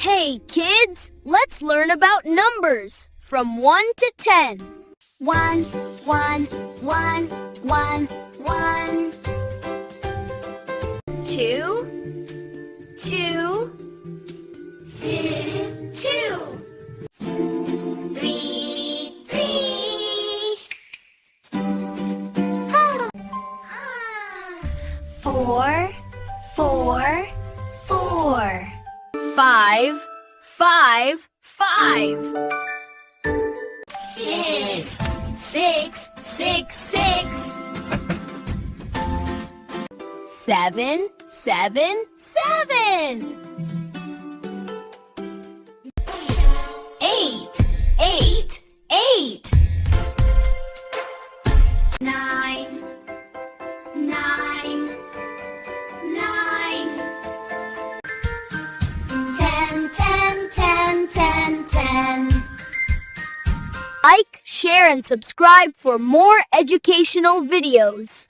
Hey kids, let's learn about numbers from 1 to 10. 1, 1, 1, 1, 1. 2, 2, 2. 3, 3. 4, 4, 4. 5, 5, 5. 6, 6, 6, 6. 7, 7, 7. 8, 8, 8. 9, 9, 9. 10, 10, 10, 10, 10. Like, share, and subscribe for more educational videos.